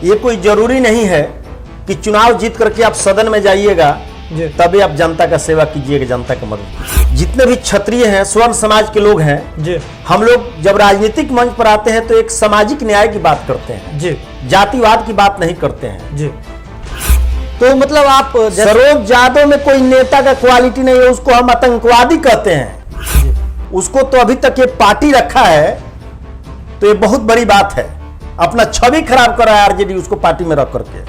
ये कोई जरूरी नहीं है कि चुनाव जीत करके आप सदन में जाइएगा तभी आप जनता का सेवा कीजिएगा, जनता का मदद। जितने भी क्षत्रिय हैं, स्वर्ण समाज के लोग हैं, हम लोग जब राजनीतिक मंच पर आते हैं तो एक सामाजिक न्याय की बात करते हैं, जातिवाद की बात नहीं करते हैं। तो मतलब आप सरोज यादव में कोई नेता का क्वालिटी नहीं है, उसको हम आतंकवादी कहते हैं। उसको तो अभी तक ये पार्टी रखा है तो ये बहुत बड़ी बात है। अपना छवि खराब कर रहा है आरजेडी उसको पार्टी में रख करके,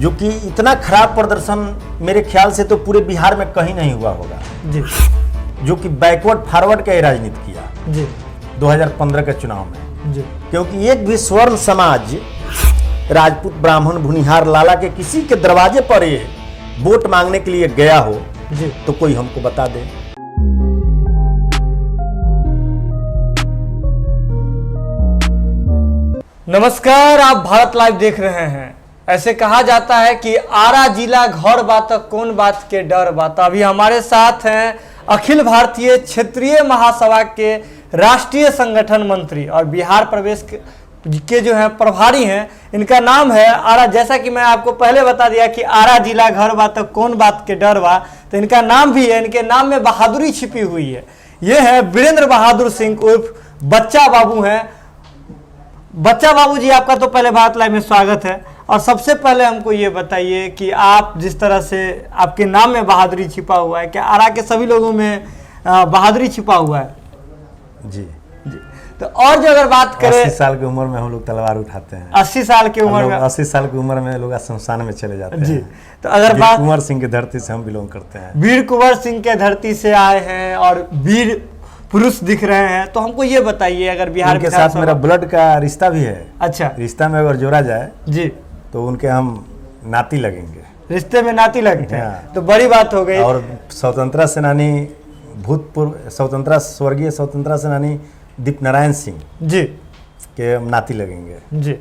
जो कि इतना खराब प्रदर्शन मेरे ख्याल से तो पूरे बिहार में कहीं नहीं हुआ होगा जी। जो कि बैकवर्ड फॉरवर्ड का राजनीति किया जी 2015 के चुनाव में जी। क्योंकि एक भी स्वर्ण समाज राजपूत ब्राह्मण भुनिहार लाला के किसी के दरवाजे पर ये वोट मांगने के लिए गया हो जी तो कोई हमको बता दे। नमस्कार, आप भारत लाइव देख रहे हैं। ऐसे कहा जाता है कि आरा जिला घर बात कौन बात के डर बात। अभी हमारे साथ हैं अखिल भारतीय क्षेत्रीय महासभा के राष्ट्रीय संगठन मंत्री और बिहार प्रदेश के जो है प्रभारी हैं। इनका नाम है आरा। जैसा कि मैं आपको पहले बता दिया कि आरा जिला घर बात कौन बात के डर बा, तो इनका नाम भी है, इनके नाम में बहादुरी छिपी हुई है। ये है वीरेंद्र बहादुर सिंह उर्फ बच्चा बाबू हैं। बच्चा बाबू जी, आपका तो पहले भारत लाइव में स्वागत है। और सबसे पहले हमको ये बताइए कि आप जिस तरह से आपके नाम में बहादुरी छिपा हुआ है, क्या आरा के सभी लोगों में बहादुरी छिपा हुआ है? जी जी। तो और जो अगर बात करें, 80 साल की उम्र में हम लोग तलवार उठाते हैं। 80 साल की उम्र में 80 साल की उम्र में लोग शमशान में चले जाते हैं जी। तो अगर बात कुंवर सिंह की धरती से हम बिलोंग करते हैं, वीर कुंवर सिंह के धरती से आए हैं और वीर पुरुष दिख रहे हैं, तो हमको ये बताइए अगर बिहार के साथ मेरा ब्लड का रिश्ता भी है। अच्छा, रिश्ता में अगर जोड़ा जाए जी तो उनके हम नाती लगेंगे, रिश्ते में नाती लगते हैं। हाँ। तो बड़ी बात हो गई। और स्वतंत्रता सेनानी भूतपूर्व स्वर्गीय स्वतंत्रता सेनानी दीपनारायण सिंह जी के हम नाती लगेंगे जी।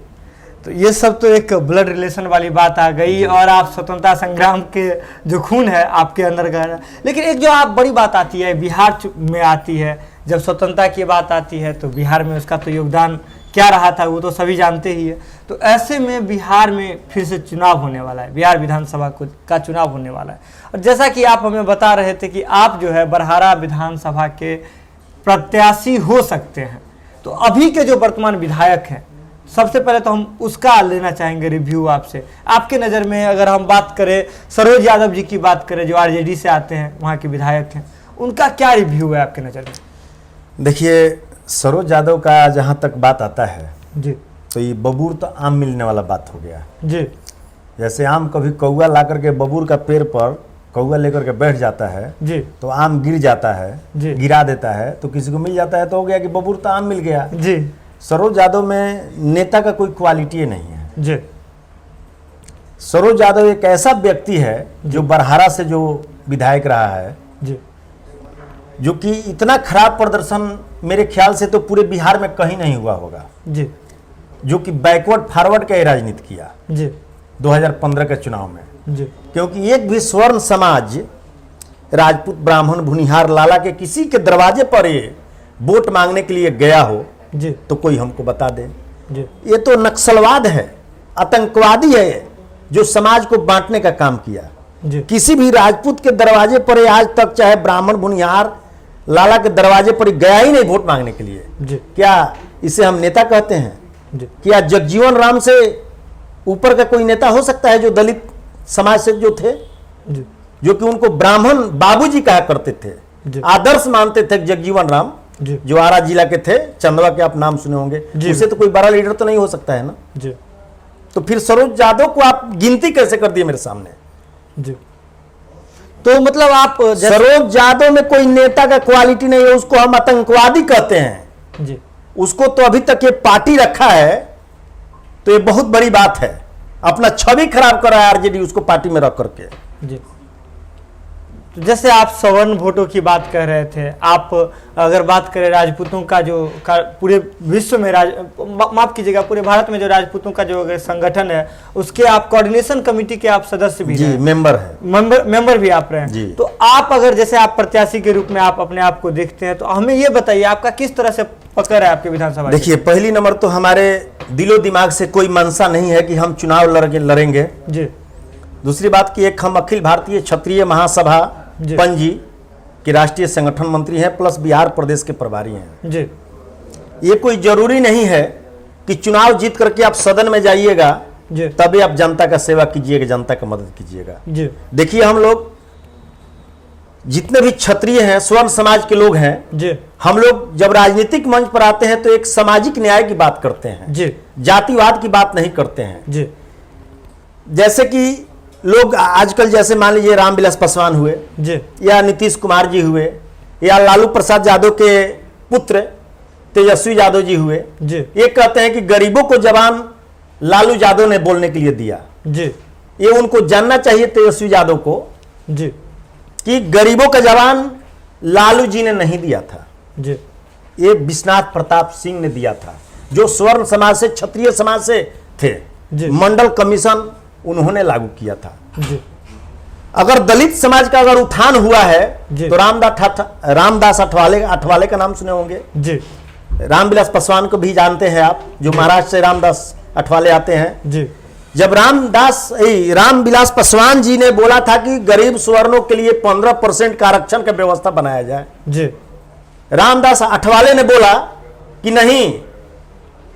तो ये सब तो एक ब्लड रिलेशन वाली बात आ गई और आप स्वतंत्रता संग्राम के जो खून है आपके अंदर का। लेकिन एक जो आप बड़ी बात आती है बिहार में आती है, जब स्वतंत्रता की बात आती है तो बिहार में उसका तो योगदान क्या रहा था वो तो सभी जानते ही है। तो ऐसे में बिहार में फिर से चुनाव होने वाला है, बिहार विधानसभा का चुनाव होने वाला है। और जैसा कि आप हमें बता रहे थे कि आप जो है बरहारा विधानसभा के प्रत्याशी हो सकते हैं, तो अभी के जो वर्तमान विधायक हैं, सबसे पहले तो हम उसका लेना चाहेंगे रिव्यू आपसे। आपके नज़र में अगर हम बात करें, सरोज यादव जी की बात करें जो आरजेडी से आते हैं, वहाँ के विधायक हैं, उनका क्या रिव्यू है आपके नज़र में? देखिए, सरोज यादव का जहाँ तक बात आता है जी, तो ये बबूर तो आम मिलने वाला बात हो गया जी। जैसे आम कभी कौआ ला करके बबूर का पेड़ पर कौआ लेकर के बैठ जाता है जी, तो आम गिर जाता है, गिरा देता है, तो किसी को मिल जाता है तो हो गया कि बबूर तो आम मिल गया जी। सरोज यादव में नेता का कोई क्वालिटी नहीं है जी। सरोज यादव एक ऐसा व्यक्ति है जो बरहारा से जो विधायक रहा है जी, जो कि इतना खराब प्रदर्शन मेरे ख्याल से तो पूरे बिहार में कहीं नहीं हुआ होगा जी, जो कि बैकवर्ड फॉरवर्ड का राजनीति किया जी 2015 के चुनाव में जी। क्योंकि एक भी स्वर्ण समाज राजपूत ब्राह्मण भुनिहार लाला के किसी के दरवाजे पर ये वोट मांगने के लिए गया हो जी तो कोई हमको बता दे। जी। ये तो नक्सलवाद है, आतंकवादी है जो समाज को बांटने का काम किया जी। किसी भी राजपूत के दरवाजे पर आज तक, चाहे ब्राह्मण भुनिहार लाला के दरवाजे पर गया ही नहीं वोट मांगने के लिए जी। क्या इसे हम नेता कहते हैं जी। क्या जगजीवन राम से ऊपर का कोई नेता हो सकता है जो दलित समाज से जो थे जी। जो कि उनको ब्राह्मण बाबूजी कहा करते थे, आदर्श मानते थे जगजीवन राम जी। जो आरा जिला के थे, चंदवा के आप नाम सुने होंगे, उसे तो कोई बड़ा लीडर तो नहीं हो सकता है ना जी। तो फिर सरोज यादव को आप गिनती कैसे कर दिए मेरे सामने? जी। तो मतलब आप सरोज यादव में कोई नेता का क्वालिटी नहीं है, उसको हम आतंकवादी कहते हैं जी। उसको तो अभी तक ये पार्टी रखा है तो ये बहुत बड़ी बात है। अपना छवि खराब कर रहा है आरजेडी उसको पार्टी में रख करके। जी। तो जैसे आप सवर्ण वोटों की बात कर रहे थे, आप अगर बात करें राजपूतों का जो पूरे विश्व में माफ कीजिएगा, पूरे भारत में जो राजपूतों का जो संगठन है उसके आप कोऑर्डिनेशन कमेटी के आप सदस्य भी जी, मेंबर है, मेंबर भी आप रहे हैं। तो आप अगर जैसे आप प्रत्याशी के रूप में आप अपने आप को देखते हैं, तो हमें ये बताइए आपका किस तरह से पकड़ है आपके विधानसभा? देखिए, पहली नंबर तो हमारे दिलो दिमाग से कोई मंशा नहीं है कि हम चुनाव लड़ेंगे जी। दूसरी बात की एक हम अखिल भारतीय क्षत्रिय महासभा पणजी के राष्ट्रीय संगठन मंत्री हैं, प्लस बिहार प्रदेश के प्रभारी हैं जी। ये कोई जरूरी नहीं है कि चुनाव जीत करके आप सदन में जाइएगा तभी आप जनता का सेवा कीजिएगा, जनता का मदद कीजिएगा। देखिए, हम लोग जितने भी क्षत्रिय हैं, स्वर्ण समाज के लोग हैं जी, हम लोग जब राजनीतिक मंच पर आते हैं तो एक सामाजिक न्याय की बात करते हैं जी, जातिवाद की बात नहीं करते हैं जी। जैसे कि लोग आजकल जैसे मान लीजिए रामविलास पासवान हुए जी, या नीतीश कुमार जी हुए या लालू प्रसाद यादव के पुत्र तेजस्वी यादव जी हुए जी। ये कहते हैं कि गरीबों को जबान लालू यादव ने बोलने के लिए दिया जी। ये उनको जानना चाहिए तेजस्वी यादव को जी कि गरीबों का जबान लालू जी ने नहीं दिया था जी। ये विश्वनाथ प्रताप सिंह ने दिया था, जो स्वर्ण समाज से क्षत्रिय समाज से थे। मंडल कमीशन उन्होंने लागू किया था जी। अगर दलित समाज का अगर उत्थान हुआ है तो रामदास अठवाले का नाम सुने होंगे जी। रामविलास पासवान को भी जानते हैं आप, जो महाराष्ट्र से रामदास अठवाले आते हैं जी। जब रामविलास पासवान जी ने बोला था कि गरीब स्वर्णों के लिए 15% का आरक्षण का व्यवस्था बनाया जाए जी, रामदास अठवाले ने बोला कि नहीं,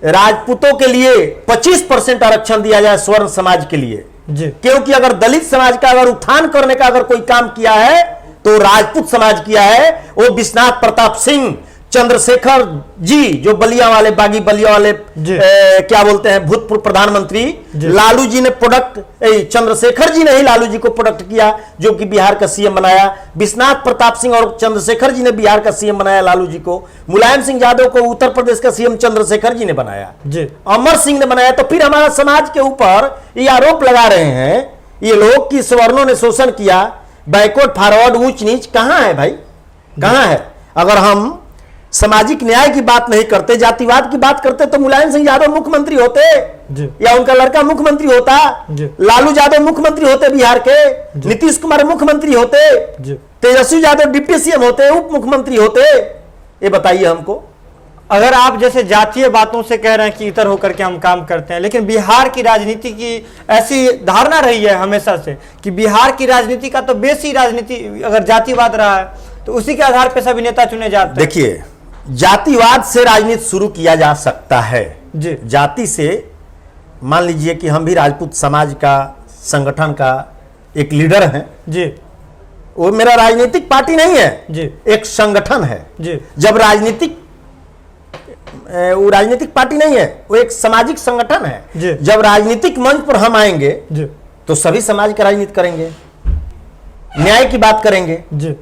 राजपूतों के लिए 25% आरक्षण दिया जाए स्वर्ण समाज के लिए जी। क्योंकि अगर दलित समाज का अगर उत्थान करने का अगर कोई काम किया है तो राजपूत समाज किया है। वो विश्वनाथ प्रताप सिंह चंद्रशेखर जी, जो बलिया वाले बागी बलिया वाले क्या बोलते हैं भूतपूर्व प्रधानमंत्री, लालू जी ने प्रोडक्ट, चंद्रशेखर जी ने ही लालू जी को प्रोडक्ट किया जो कि बिहार का सीएम बनाया। विश्वनाथ प्रताप सिंह और चंद्रशेखर जी ने बिहार का सीएम बनाया लालू जी को। मुलायम सिंह यादव को उत्तर प्रदेश का सीएम चंद्रशेखर जी ने बनाया, अमर सिंह ने बनाया। तो फिर हमारा समाज के ऊपर ये आरोप लगा रहे हैं ये लोग कि सवर्णों ने शोषण किया, बैकवर्ड फॉरवर्ड, ऊंच नीच। कहां है भाई, कहां है? अगर हम सामाजिक न्याय की बात नहीं करते, जातिवाद की बात करते तो मुलायम सिंह यादव मुख्यमंत्री होते या उनका लड़का मुख्यमंत्री होता, लालू यादव मुख्यमंत्री होते बिहार के, नीतीश कुमार मुख्यमंत्री होते, तेजस्वी यादव डिप्टी सीएम होते, उप मुख्यमंत्री होते। ये बताइए हमको। अगर आप जैसे जातीय बातों से कह रहे हैं कि इतर होकर के हम काम करते हैं, लेकिन बिहार की राजनीति की ऐसी धारणा रही है हमेशा से कि बिहार की राजनीति का तो बेसी राजनीति अगर जातिवाद रहा है तो उसी के आधार पर सभी नेता चुने जाते हैं। देखिए, जातिवाद से राजनीति शुरू किया जा सकता है जी। जाति से, मान लीजिए कि हम भी राजपूत समाज का संगठन का एक लीडर हैं जी, वो मेरा राजनीतिक पार्टी नहीं है जी, एक संगठन है जी। जब वो राजनीतिक पार्टी नहीं है, वो एक सामाजिक संगठन है जी। जब राजनीतिक मंच पर हम आएंगे जी, तो सभी समाज का राजनीति करेंगे, न्याय की बात करेंगे जी।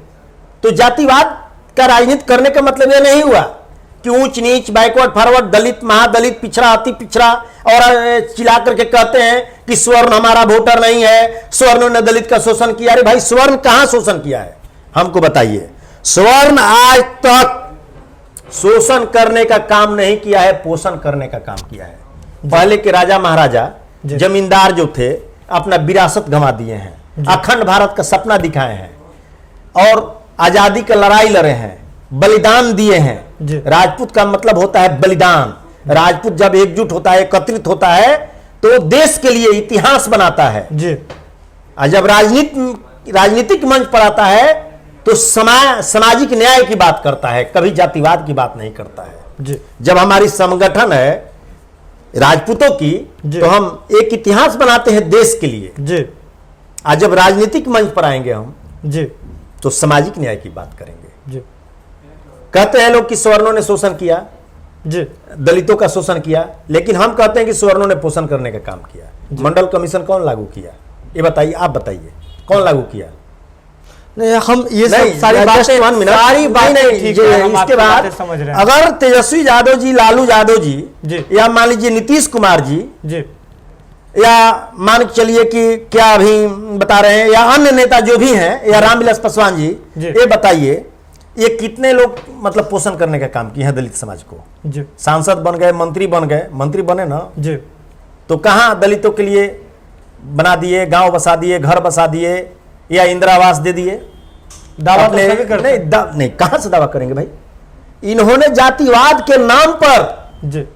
तो जातिवाद का राजनीति करने का मतलब यह नहीं हुआ कि ऊंच नीच, बैकवर्ड फॉरवर्ड, दलित, महादलित, पिछड़ा, अति पिछड़ा और चिल्ला करके कहते हैं कि स्वर्ण हमारा वोटर नहीं है, स्वर्ण ने दलित का शोषण किया। अरे भाई, स्वर्ण कहां शोषण किया है हमको बताइए। स्वर्ण आज तक शोषण करने का काम नहीं किया है, पोषण करने का काम किया है। पहले के राजा महाराजा जमींदार जो थे अपना विरासत गंवा दिए हैं, अखंड भारत का सपना दिखाए हैं और आजादी का लड़ाई लड़े हैं, बलिदान दिए हैं। राजपूत का मतलब होता है बलिदान। राजपूत जब एकजुट होता है, एकत्रित होता है तो देश के लिए इतिहास बनाता है जी। और जब राजनीतिक मंच पर आता है तो सामाजिक न्याय की बात करता है, कभी जातिवाद की बात नहीं करता है जी। जब हमारी संगठन है राजपूतों की तो हम एक इतिहास बनाते हैं देश के लिए जी। आज जब राजनीतिक मंच पर आएंगे हम जी तो सामाजिक न्याय की बात करेंगे। जी। कहते हैं लोग कि सवर्णों ने शोषण किया जी, दलितों का शोषण किया, लेकिन हम कहते हैं कि सवर्णों ने पोषण करने का काम किया। मंडल कमीशन कौन लागू किया ये बताइए, आप बताइए कौन लागू किया? नहीं, हम ये सब सारी बातें ठीक है, हम इसके बाद समझ रहे हैं। अगर तेजस्वी यादव जी, लालू यादव जी या मान लीजिए नीतीश कुमार जी या मान के चलिए कि क्या अभी बता रहे हैं, या अन्य नेता जो भी हैं, या रामविलास पासवान जी, ये बताइए ये कितने लोग मतलब पोषण करने का काम किए हैं दलित समाज को? जी सांसद बन गए, मंत्री बन गए, मंत्री बने ना जी, तो कहाँ दलितों के लिए बना दिए, गांव बसा दिए, घर बसा दिए, या इंदिरा आवास दे दिए? दावा तो सभी करते हैं। नहीं, कहां से दावा करेंगे भाई? इन्होंने जातिवाद के नाम पर जी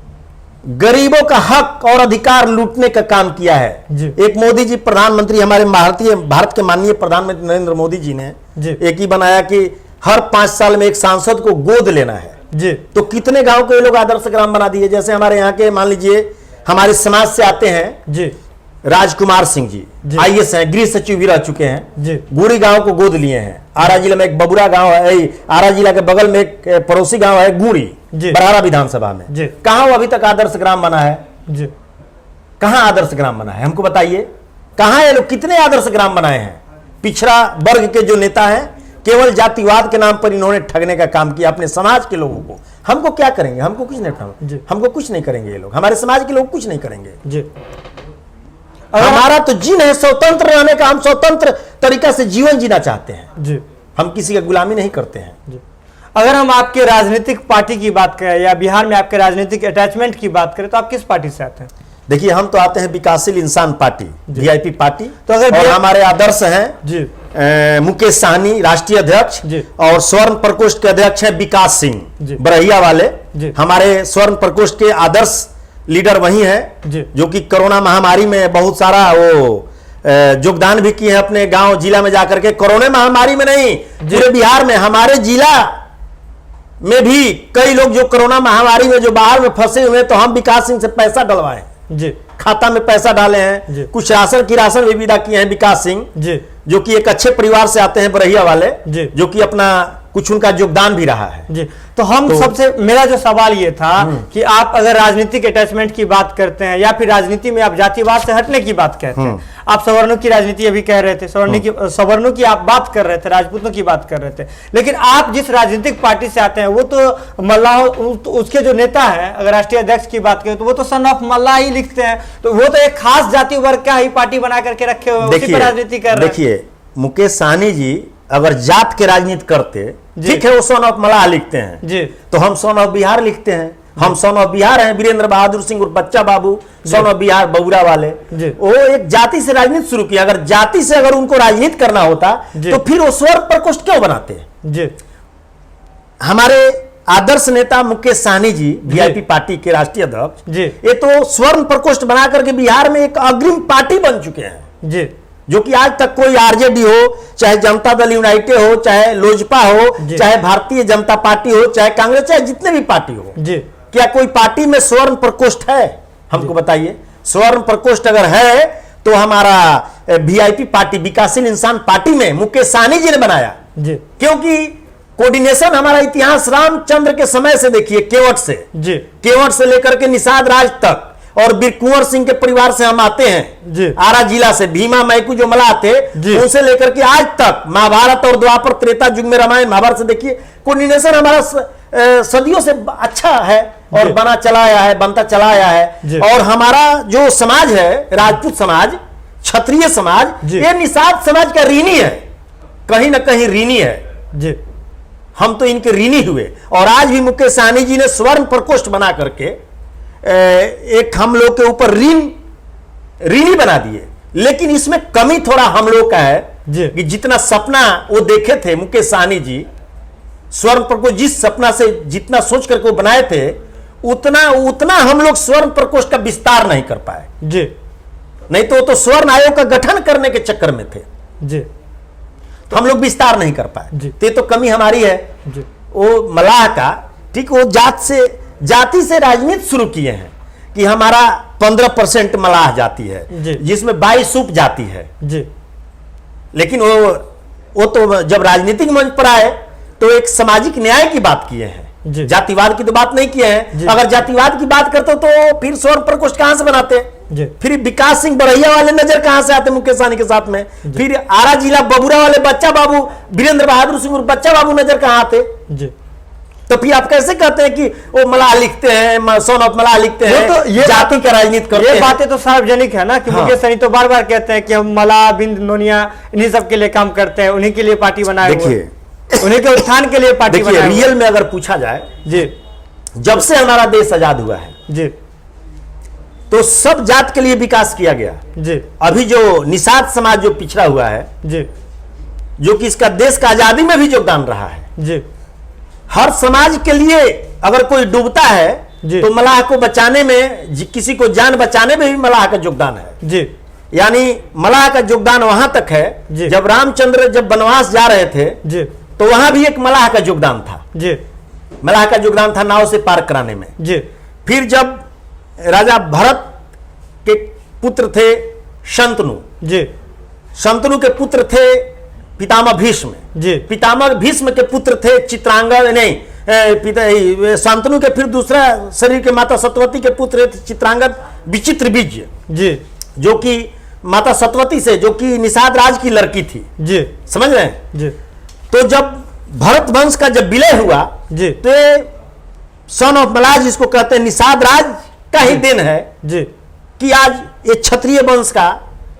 गरीबों का हक और अधिकार लूटने का काम किया है। जी। एक मोदी जी प्रधानमंत्री, हमारे भारत के माननीय प्रधानमंत्री नरेंद्र मोदी जी ने जी एक ही बनाया कि हर 5 साल में एक सांसद को गोद लेना है। जी, तो कितने गांव को ये लोग आदर्श ग्राम बना दिए। जैसे हमारे यहाँ के मान लीजिए हमारे समाज से आते हैं जी राजकुमार सिंह जी, जी। आईएएस हैं, गृह सचिव भी रह चुके हैं, जी गुरी गांव को गोद लिए हैं। आरा जिला में एक बबुरा गांव है, आरा जिला के बगल में एक पड़ोसी गांव है गुरी, जी। बरहारा विधानसभा में। जी। कहां वो अभी तक आदर्श ग्राम बना है? जी, कहां आदर्श ग्राम बना है? हमको बताइए कहां ये लोग कितने आदर्श ग्राम बनाए हैं? पिछड़ा वर्ग के जो नेता हैं केवल जातिवाद के नाम पर इन्होंने ठगने का काम किया अपने समाज के लोगों को। हमको क्या करेंगे? हमको कुछ नहीं, जी। हमको कुछ नहीं करेंगे ये लोग, हमारे समाज के लोग कुछ नहीं करेंगे। जी, हमारा तो जीन है स्वतंत्र रहने का, हम स्वतंत्र तरीका से जीवन जीना चाहते हैं। जी हम किसी का गुलामी नहीं करते हैं। जी। अगर हम आपके राजनीतिक पार्टी की बात करें या बिहार में आपके राजनीतिक अटैचमेंट की बात करें तो आप किस पार्टी से आते हैं? देखिए हम तो आते हैं विकासशील इंसान पार्टी, वीआईपी पार्टी। तो अगर और हमारे आदर्श हैं जी मुकेश साहनी राष्ट्रीय अध्यक्ष, जी। और स्वर्ण प्रकोष्ठ के अध्यक्ष हैं विकास सिंह जी। बरहिया वाले। जी। हमारे स्वर्ण प्रकोष्ठ के आदर्श लीडर वही हैं जी। जो कि कोरोना महामारी में बहुत सारा वो योगदान भी किए हैं अपने गांव जिला में जाकर के। कोरोना महामारी में नहीं, पूरे बिहार में, हमारे जिला में भी कई लोग जो कोरोना महामारी में जो बाहर में फंसे हुए हैं, तो हम विकास सिंह से पैसा डलवाए हैं, जी खाता में पैसा डाले जी। हैं। कुछ राशन की राशन भी विदा किए हैं विकास सिंह, जी जो कि एक अच्छे परिवार से आते हैं बरहिया वाले, जी। जो कि अपना कुछ उनका योगदान भी रहा है। जी। तो हम सबसे मेरा जो सवाल ये था कि आप अगर राजनीतिक अटैचमेंट की बात करते हैं या फिर राजनीति में आप जातिवाद से हटने की बात कहते हैं, आप सवर्णों की राजनीति अभी कह रहे थे, सवर्णों की आप बात कर रहे थे, राजपूतों की बात कर रहे थे, लेकिन आप जिस राजनीतिक पार्टी से आते हैं वो तो मल्लाह, उसके जो नेता है अगर राष्ट्रीय अध्यक्ष की बात करें तो वो तो सन ऑफ मल्लाह ही लिखते हैं, तो वो तो एक खास जाति वर्ग का ही पार्टी बना करके रखे हुए, उसी पर राजनीति कर रहे हैं। देखिए मुकेश साहनी जी अगर जात के राजनीति करते, ठीक है, वो सन ऑफ मलाह लिखते हैं जी, तो हम सन ऑफ बिहार लिखते हैं। हम सन ऑफ बिहार हैं, वीरेंद्र बहादुर सिंह और बच्चा बाबू सन ऑफ बिहार बबुरा वाले। जी। वो एक जाति से राजनीति शुरू किया। अगर जाति से अगर उनको राजनीति करना होता तो फिर वो स्वर्ण प्रकोष्ठ क्यों बनाते? जी। हमारे आदर्श नेता मुकेश साहनी जी वीआईपी पार्टी के राष्ट्रीय अध्यक्ष जी। ये तो स्वर्ण प्रकोष्ठ बना करके बिहार में एक अग्रिम पार्टी बन चुके हैं, जी, जो कि आज तक कोई आरजेडी हो, चाहे जनता दल यूनाइटेड हो, चाहे लोजपा हो, चाहे भारतीय जनता पार्टी हो, चाहे कांग्रेस, चाहे जितने भी पार्टी हो, जी, क्या कोई पार्टी में स्वर्ण प्रकोष्ठ है? हमको बताइए। स्वर्ण प्रकोष्ठ अगर है तो हमारा वीआईपी पार्टी विकासशील इंसान पार्टी में मुकेश साहनी जी ने बनाया, जी, क्योंकि कोऑर्डिनेशन हमारा इतिहास रामचंद्र के समय से देखिए, केवट से, जी, केवट से लेकर के निषाद राज तक, और बीर कुंवर सिंह के परिवार से हम आते हैं जी। आरा जिला से, भीमा मैकू जो मल्लाह थे उनसे लेकर के आज तक महाभारत और द्वापर त्रेता युग में रामायण महाभारत से देखिए कोऑर्डिनेशन हमारा सदियों से अच्छा है और बना चला आया है, बनता चला आया है। और हमारा जो समाज है राजपूत समाज, क्षत्रिय समाज, ये निषाद समाज का ऋणी है, कहीं ना कहीं ऋणी है जी। हम तो इनके ऋणी हुए। और आज भी मुकेश साहनी जी ने स्वर्ण प्रकोष्ठ बना करके एक हम लोग के ऊपर ऋणी बना दिए। लेकिन इसमें कमी थोड़ा हम लोग का है कि जितना सपना वो देखे थे मुकेश साहनी जी, स्वर्ण प्रकोष्ठ जिस सपना से जितना सोच करके वो बनाए थे, उतना हम लोग स्वर्ण प्रकोष्ठ का विस्तार नहीं कर पाए जी। नहीं तो स्वर्ण आयोग का गठन करने के चक्कर में थे जी, तो हम लोग विस्तार नहीं कर पाए। तो कमी हमारी है जी। वो मलाह का, ठीक, वो जाति से राजनीति शुरू किए हैं कि हमारा 15% मलाह जाति है जिसमें 22 उप जाति है जी। लेकिन वो तो जब राजनीतिक मंच पर आए तो एक सामाजिक न्याय की बात किए हैं, जातिवाद की तो बात नहीं किए हैं। अगर जातिवाद की बात करते तो फिर स्वर्ण प्रकोष्ठ कहां से बनाते? फिर विकास सिंह बरहिया वाले नजर कहां से आते मुकेश साहनी के साथ में? फिर आरा जिला बबुरा वाले बच्चा बाबू, वीरेंद्र बहादुर सिंह और बच्चा बाबू नजर कहां आते? तो फिर आप कैसे कहते हैं कि वो मलाह लिखते हैं, सन ऑफ मलाह लिखते हैं, तो ये जाति का राजनीति करते ये हैं। बातें तो सार्वजनिक है ना कि हाँ। मुकेश सहनी तो बार बार कहते हैं कि हम मलाह, बिंद, नोनिया इन्हीं सब के लिए काम करते हैं, उन्हीं के लिए पार्टी बनाए हुए हैं। देखिए, उन्हीं के उत्थान के लिए पार्टी देखिए बनाए हुए हैं। रियल में अगर पूछा जाए, जी जब से हमारा देश आजाद हुआ है जी तो सब जात के लिए विकास किया गया। जी अभी जो निषाद समाज जो पिछड़ा हुआ है, जी जो कि इसका देश का आजादी में भी योगदान रहा है, जी हर समाज के लिए अगर कोई डूबता है जी। तो मलाह को बचाने में, किसी को जान बचाने में भी मलाह का योगदान है। जी यानी मलाह का योगदान वहां तक है, जी। जब रामचंद्र जब वनवास जा रहे थे जी तो वहां भी एक मलाह का योगदान था। जी मलाह का योगदान था नाव से पार कराने में। जी फिर जब राजा भरत के पुत्र थे शंतनु, जी शंतनु के पुत्र थे पितामह भीष्म, जी पितामह भीष्म के पुत्र थे चित्रांगद, नहीं शांतनु के फिर दूसरा शरीर के माता सत्यवती के पुत्र थे चित्रांगद विचित्र बीज, जी जो कि माता सत्यवती से, जो कि निषाद राज की लड़की थी। जी समझ रहे हैं? जी तो जब भरत वंश का जब विलय हुआ जी तो सन ऑफ मलाह जिसको कहते हैं, निषाद राज का ही दिन है जी कि आज ये क्षत्रिय वंश का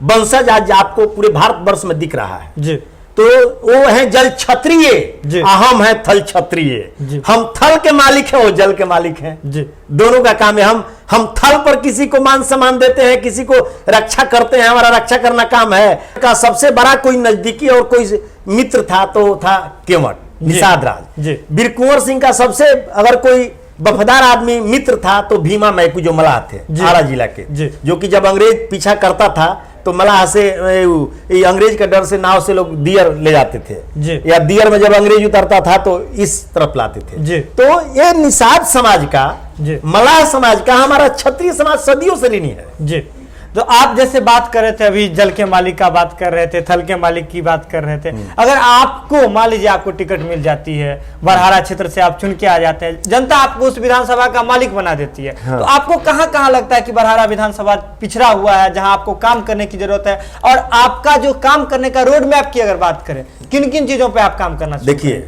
वंशज आज आपको पूरे भारतवर्ष में दिख रहा है। जी तो वो है जल क्षत्रिय, जी। हम है थल क्षत्रिय। जी। हम थल के मालिक हैं, वो जल के मालिक हैं। जी दोनों का काम है। हम थल पर किसी को मान सम्मान देते हैं, किसी को रक्षा करते हैं, हमारा रक्षा करना काम है। का सबसे बड़ा कोई नजदीकी और कोई मित्र था तो था केवट, निषाद राज। जी। वीर कुंवर सिंह का सबसे अगर कोई वफादार आदमी मित्र था तो भीमा मैकू जो मलाह थे जी। आरा जिला के, जी। जो कि जब अंग्रेज पीछा करता था तो मलाह से ये अंग्रेज के डर से नाव से लोग दियर ले जाते थे, जी। या दियर में जब अंग्रेज उतरता था तो इस तरफ लाते थे। जी। तो ये निषाद समाज का, जी। मलाह समाज का, हमारा क्षत्रिय समाज सदियों से ऋणी है। जी। तो आप जैसे बात कर रहे थे, अभी जल के मालिक का बात कर रहे थे, थल के मालिक की बात कर रहे थे। अगर आपको मान लीजिए आपको टिकट मिल जाती है, बरहारा क्षेत्र से आप चुन के आ जाते हैं, जनता आपको उस विधानसभा का मालिक बना देती है, हाँ। तो आपको कहां कहां लगता है कि बरहारा विधानसभा पिछड़ा हुआ है, जहां आपको काम करने की जरूरत है? और आपका जो काम करने का रोड मैप की अगर बात करें, किन किन चीजों पर आप काम करना? देखिए,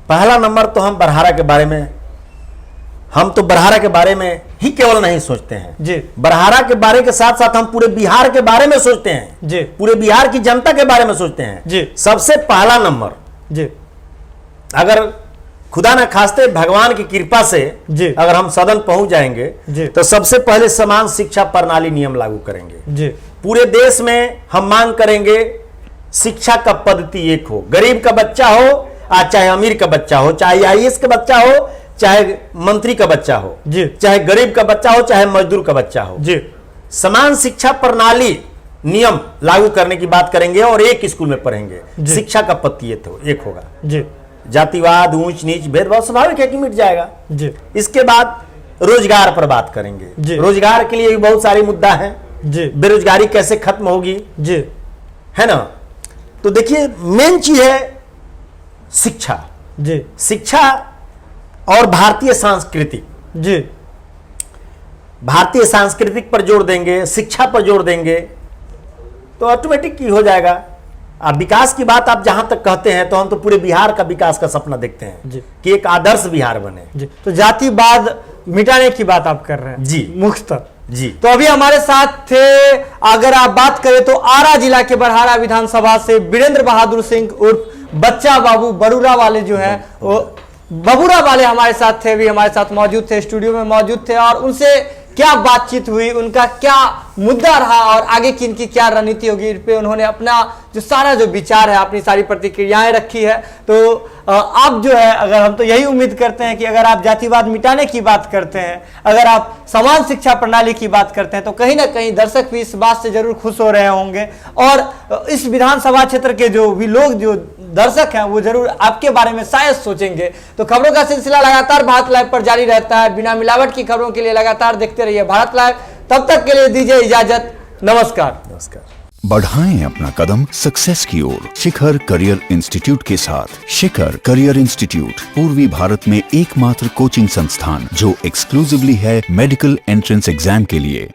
पहला नंबर तो हम बरहारा के बारे में, हम तो बरहारा के बारे में ही केवल नहीं सोचते हैं जी। बरहारा के बारे के साथ साथ हम पूरे बिहार के बारे में सोचते हैं जी। पूरे बिहार की जनता के बारे में सोचते हैं जी। सबसे पहला नंबर, जी अगर खुदा ना खास्ते भगवान की कृपा से जी। अगर हम सदन पहुंच जाएंगे जी। तो सबसे पहले समान शिक्षा प्रणाली नियम लागू करेंगे। जी। पूरे देश में हम मांग करेंगे शिक्षा का पद्धति एक हो, गरीब का बच्चा हो चाहे अमीर का बच्चा हो, चाहे आईएएस का बच्चा हो, चाहे मंत्री का बच्चा हो, जी। चाहे गरीब का बच्चा हो, चाहे मजदूर का बच्चा हो, जी। समान शिक्षा प्रणाली नियम लागू करने की बात करेंगे और एक स्कूल में पढ़ेंगे। जी। शिक्षा का पद्धति एक होगा। जी। जातिवाद, ऊंच नीच, भेदभाव स्वाभाविक है कि मिट जाएगा। जी। इसके बाद रोजगार पर बात करेंगे। जी। रोजगार के लिए भी बहुत सारे मुद्दा है। जी। बेरोजगारी कैसे खत्म होगी, जी। है ना? तो देखिए, मेन चीज है शिक्षा। जी। शिक्षा और भारतीय संस्कृति, जी। भारतीय सांस्कृतिक पर जोर देंगे, शिक्षा पर जोर देंगे तो ऑटोमेटिक ही हो जाएगा। अब विकास की बात आप जहां तक कहते हैं तो हम तो पूरे बिहार का विकास का सपना देखते हैं जी। कि एक आदर्श बिहार बने। जी। तो जातिवाद मिटाने की बात आप कर रहे हैं जी। मुख्यतः। जी। तो अभी हमारे साथ थे, अगर आप बात करें तो आरा जिला के बरहारा विधानसभा से वीरेंद्र बहादुर सिंह उर्फ बच्चा बाबू बरूरा वाले जो है वो बबूरा वाले हमारे साथ थे, भी हमारे साथ मौजूद थे, स्टूडियो में मौजूद थे, और उनसे क्या बातचीत हुई, उनका क्या मुद्दा रहा और आगे की इनकी क्या रणनीति होगी, इस पे उन्होंने अपना जो सारा जो विचार है, अपनी सारी प्रतिक्रियाएं रखी है। तो आप जो है, अगर हम तो यही उम्मीद करते हैं कि अगर आप जातिवाद मिटाने की बात करते हैं, अगर आप समान शिक्षा प्रणाली की बात करते हैं, तो कहीं ना कहीं दर्शक भी इस बात से जरूर खुश हो रहे होंगे और इस विधानसभा क्षेत्र के जो भी लोग, जो दर्शक हैं, वो जरूर आपके बारे में शायद सोचेंगे। तो खबरों का सिलसिला लगातार भारत लाइव पर जारी रहता है। बिना मिलावट की खबरों के लिए लगातार देखते रहिए भारत लाइव। तब तक के लिए दीजिए इजाजत। नमस्कार। नमस्कार। बढ़ाएं अपना कदम सक्सेस की ओर शिखर करियर इंस्टीट्यूट के साथ। शिखर करियर इंस्टीट्यूट पूर्वी भारत में एकमात्र कोचिंग संस्थान जो एक्सक्लूसिवली है मेडिकल एंट्रेंस एग्जाम के लिए।